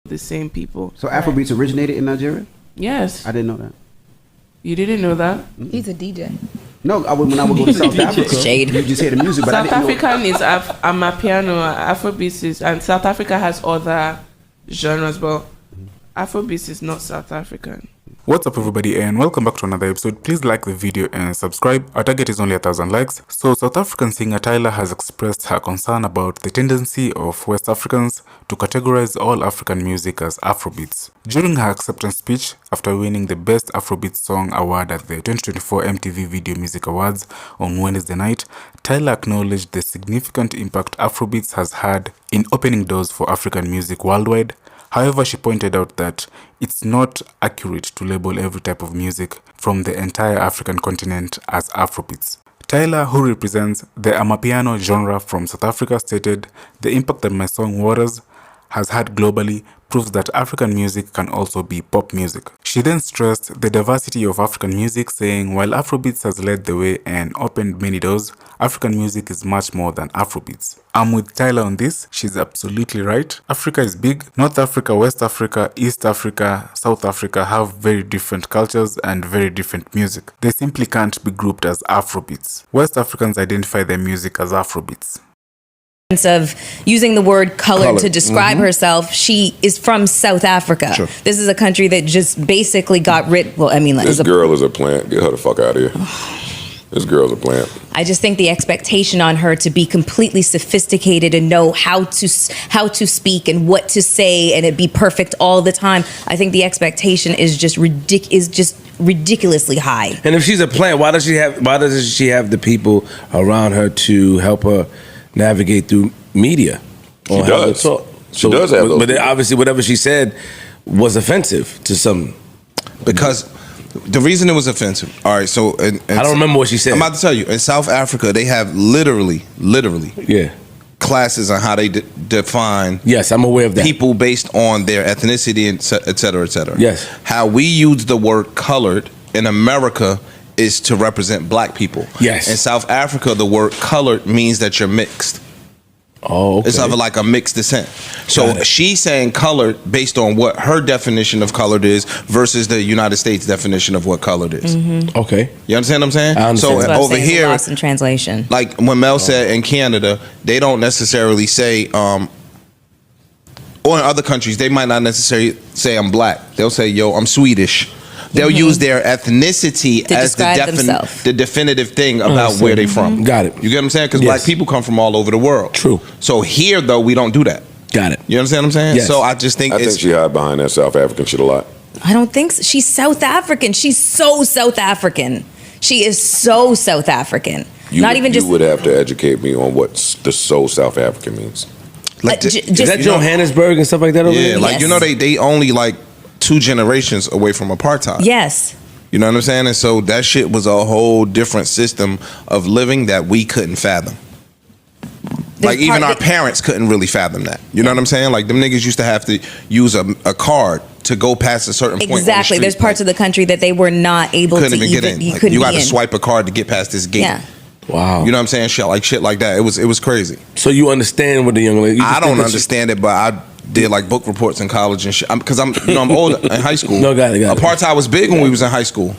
the same people. So Afrobeats originated in Nigeria? Yes. I didn't know that. You didn't know that? He's a DJ. No, when I would go to South Africa, Shade. you just hear the music. But South I didn't African is Amapiano, Afrobeats is, and South Africa has other genres, but Afrobeats is not South African. What's up everybody and welcome back to another episode. Please like the video and subscribe. Our target is only 1,000 likes. So South African singer Tyla has expressed her concern about the tendency of West Africans to categorize all African music as Afrobeats. During her acceptance speech after winning the Best Afrobeat Song Award at the 2024 MTV Video Music Awards on Wednesday night, Tyla acknowledged the significant impact Afrobeats has had in opening doors for African music worldwide. However, she pointed out that it's not accurate to label every type of music from the entire African continent as Afrobeats. Tyla, who represents the Amapiano genre from South Africa, stated, "The impact that my song Waters has had globally proves that African music can also be pop music." She then stressed the diversity of African music, saying, "While Afrobeats has led the way and opened many doors, African music is much more than Afrobeats." I'm with Tyla on this. She's absolutely right. Africa is big. North Africa, West Africa, East Africa, South Africa have very different cultures and very different music. They simply can't be grouped as Afrobeats. West Africans identify their music as Afrobeats. Of using the word colored to describe herself, she is from South Africa. Sure. This is a country that just basically got rid. Well, I mean, This girl is a plant. Get her the fuck out of here. This girl's a plant. I just think the expectation on her to be completely sophisticated and know how to speak and what to say and it be perfect all the time. I think the expectation is just ridiculously high. And if she's a plant, why doesn't she have the people around her to help her navigate through media? She does. She does have those. But then obviously, whatever she said was offensive to some. Because the reason it was offensive. All right, so I don't remember what she said. I'm about to tell you. In South Africa, they have literally, yeah, classes on how they define. Yes, I'm aware of that. People based on their ethnicity and et cetera, et cetera. Yes. How we use the word colored in America is to represent black people. Yes. In South Africa, the word colored means that you're mixed. Oh, okay. It's of like a mixed descent. So she's saying colored based on what her definition of colored is versus the United States definition of what colored is. Mm-hmm. Okay. You understand what I'm saying? I understand. So over here, lost in translation. like when Mel said in Canada, they don't necessarily say, or in other countries, they might not necessarily say I'm black. They'll say, yo, I'm Swedish. They'll use their ethnicity to as the definitive thing about where they from. Got it. You get what I'm saying? Because black people come from all over the world. True. So here, though, we don't do that. Got it. You understand what I'm saying? Yes. So I just think I think she hide behind that South African shit a lot. I don't think so. She's South African. She's so South African. She is so South African. You would have to educate me on what the so South African means. Like, Is that Johannesburg and stuff like that over there? yeah, like, you know, they only like 2 generations away from apartheid. Yes. You know what I'm saying? And so that shit was a whole different system of living that we couldn't fathom. Like even our parents couldn't really fathom that. You know what I'm saying? Like them niggas used to have to use a card to go past a certain point. Exactly. There's parts of the country that they were not able to even get in. Like, you got to swipe a card to get past this gate. Yeah. Wow. You know what I'm saying? Shit like that. It was crazy. So you understand what the young lady? I don't understand it, but I did like book reports in college and shit. Because I'm older in high school. No, got it. Apartheid was big when we was in high school.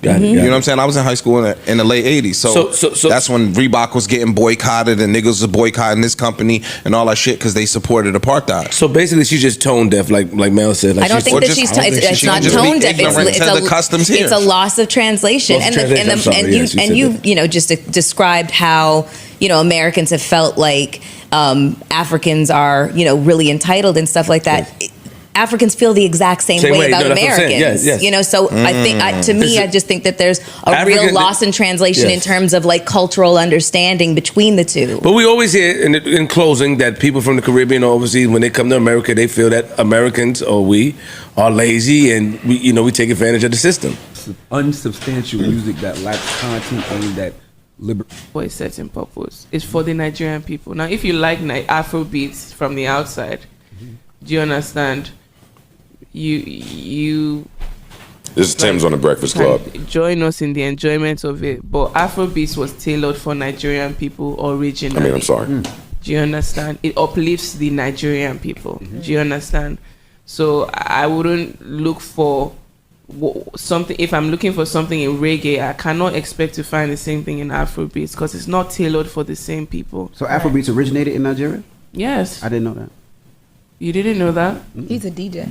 Got it. You know what I'm saying? I was in high school in the late 80s. So that's when Reebok was getting boycotted and niggas was boycotting this company and all that shit because they supported apartheid. So basically she's just tone deaf, like Mel said. Like I don't think that she's it's not tone deaf. It's a loss of translation. And you just described how, you know, Americans have felt like Africans are, you know, really entitled and stuff like that. Yes. Africans feel the exact same way about Americans. Yes. You know, so I think I just think that there's real loss in translation in terms of like cultural understanding between the two. But we always hear in closing that people from the Caribbean or overseas, when they come to America, they feel that Americans or we are lazy and we take advantage of the system. Unsubstantial music that lacks content aimed at for a certain purpose. It's for the Nigerian people. Now, if you like Afrobeats from the outside, do you understand? You This is Tems on the Breakfast Club. Join us in the enjoyment of it. But Afrobeats was tailored for Nigerian people originally. I mean, I'm sorry. Do you understand? It uplifts the Nigerian people. Do you understand? So I wouldn't look for something. If I'm looking for something in reggae, I cannot expect to find the same thing in Afrobeats because it's not tailored for the same people. So Afrobeats originated in Nigeria? Yes. I didn't know that. You didn't know that? He's a DJ.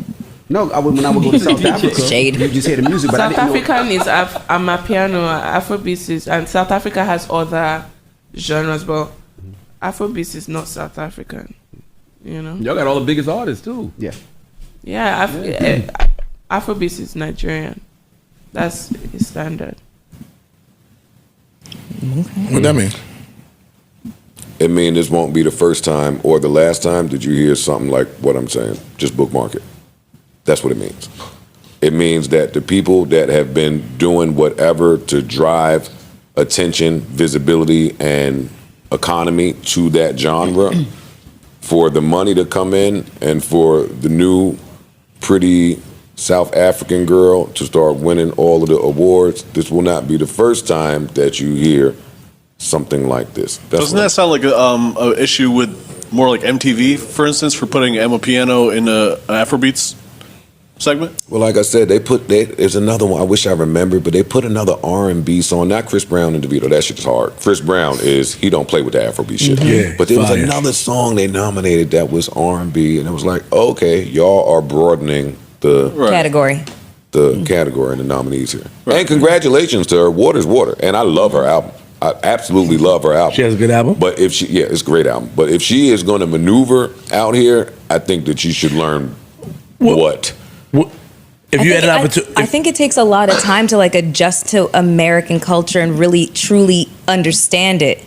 No, when I would go to South Africa, Shade. you just hear the music. But South I didn't African is Amapiano, Afrobeats is, and South Africa has other genres, but Afrobeats is not South African. You know? Y'all got all the biggest artists too. Yeah. Yeah, Afrobeats is Nigerian. That's his standard. What that mean? It means this won't be the first time or the last time that you hear something like what I'm saying. Just bookmark it. That's what it means. It means that the people that have been doing whatever to drive attention, visibility, and economy to that genre, for the money to come in and for the new pretty South African girl to start winning all of the awards, this will not be the first time that you hear something like this. Doesn't that sound like a issue with more like MTV, for instance, for putting Amapiano in an Afrobeats segment? Well, like I said, there's another one. I wish I remembered, but they put another R&B song. Not Chris Brown and DeVito. That shit is hard. Chris Brown he don't play with the Afrobeat shit. Yeah, but there was fire. another song they nominated that was R&B, and it was like, okay, y'all are broadening the Category. The category and the nominees here. And congratulations to her. Water's Water, and I love her album. I absolutely love her album. She has a good album? But it's a great album. But if she is going to maneuver out here, I think that she should learn what. If you had an opportunity, I think it takes a lot of time to like adjust to American culture and really truly understand it.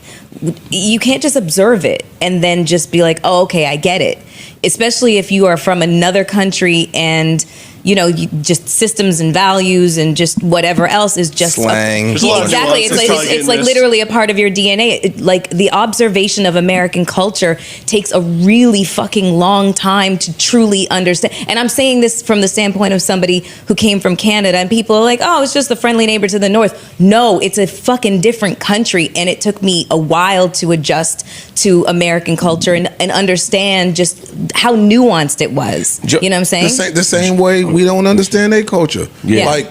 You can't just observe it and then just be like, oh, okay, I get it. Especially if you are from another country and you just systems and values and just whatever else is just slang. Exactly. It's like literally a part of your DNA. Like the observation of American culture takes a really fucking long time to truly understand. And I'm saying this from the standpoint of somebody who came from Canada, and people are like, oh, it's just the friendly neighbor to the north. No, it's a fucking different country, and it took me a while to adjust to American culture and understand just how nuanced it was. You know what I'm saying? The same way we don't understand their culture. Yeah. Like,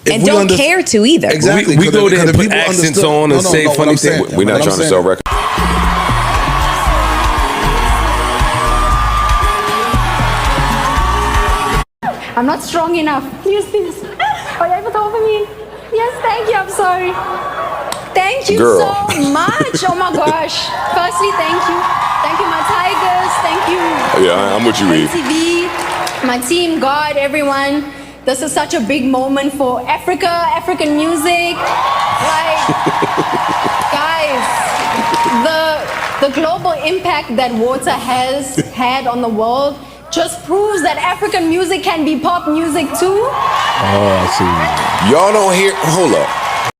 and don't care to either. Exactly. We go there and put accents on and say funny things. We're not trying to sell records. I'm not strong enough. Use this. Are you able to offer me? Yes, thank you. I'm sorry. Thank you so much. Oh my gosh. Firstly, thank you. Thank you, my tigers. Thank you. Yeah, I'm with you, Eve. TV, my team, God, everyone. This is such a big moment for Africa, African music. Like, guys, the global impact that water has had on the world just proves that African music can be pop music too. Oh, I see. Y'all don't hear, hold up.